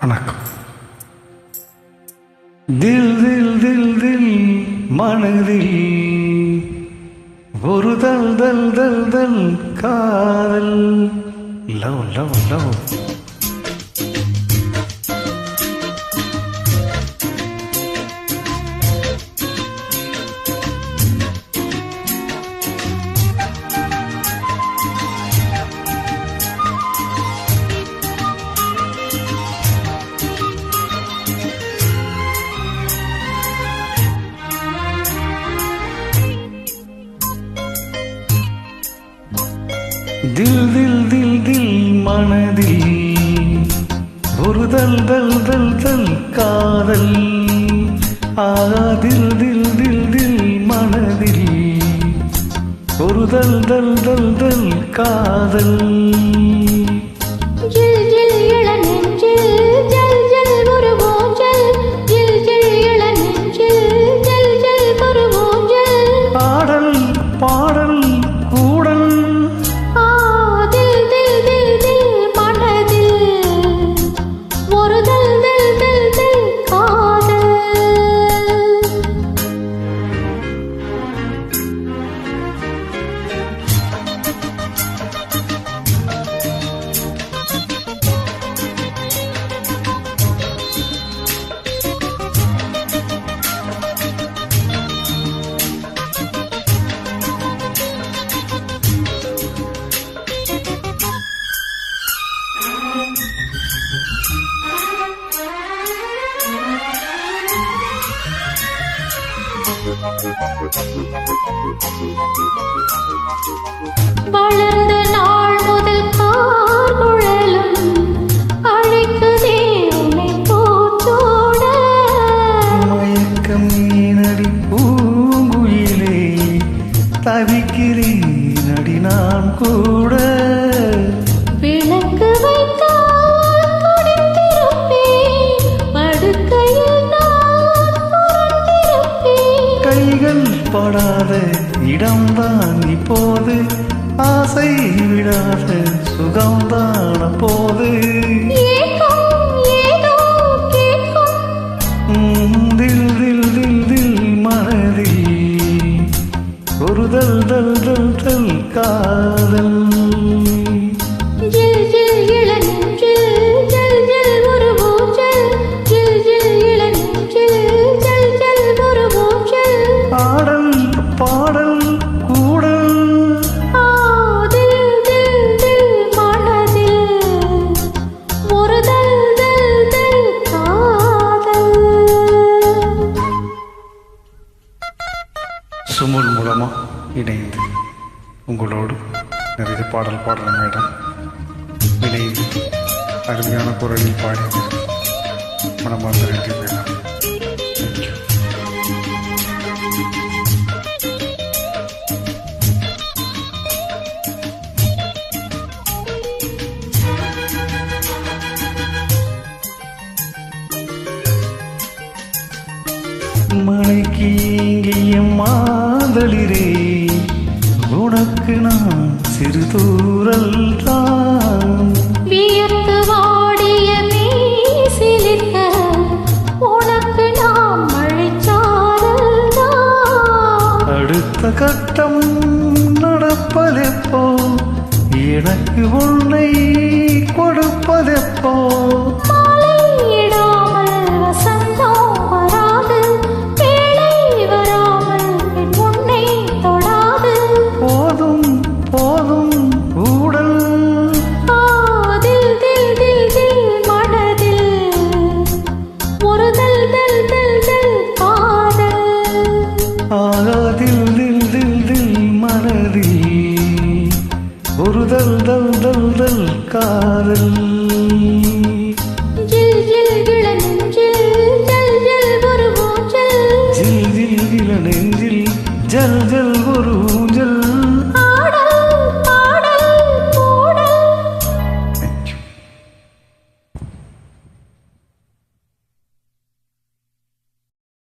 வணக்கம். தில் தில் தில் தில் மனதில் ஒரு தல் தல் தல் தல் காதல். Love love love. தில் தில் தில் தில் மனதில் ஒரு தல் தல் தல் தல் காதல். தில் தில் தில் தில் மனதில் ஒரு தல் தல் தல் தல் காதல். வளர்ந்த நாள் முதல் கார்குழலும் அழைக்குதே உன்னை போற்றோட. மயக்கம் நீனடி பூங்குயிலே, தவிக்கிறேன் அடி நான் கூட. விளக்கு வைத்தால் குடித்திருப்பேன், படுக்கையில் நான் புரண்டிருப்பேன். கைகள் படாத இடம்தான் இப்போது, ஆசை விடாத சுகம்தான போது. தில் தில் தில் தில் மனதில் ஒரு தல் தல் தல் தல் காதல். சுமுல் மூலமாக இணைந்து உங்களோடு நிறைய பாடல் பாடுற மேடம் இணைந்து அருமையான குரலில் பாடினது மனமார்ந்த நன்றி மேடம். தேங்க்யூ. மழைக்கு இங்கிய மாதளிரே, உனக்கு நான் சிறு தூரல் தான். வியர்த்து வாடிய மீசிலிட்ட உனக்கு நாம் மழைச்சாரல் தான். அடுத்த கட்டம் நடப்பதெப்போ, எனக்கு உன்னை கொடுப்பதெப்போ. தில் தில் தில் தில் மனதில் ஒரு தல் தல் தல் தல் காதல். ஜில் ஜில் இள நெஞ்சில் ஜல் ஜல் ஒரு ஊஞ்சல். ஜில் ஜில் இள நெஞ்சில் ஜல் ஜல் ஒரு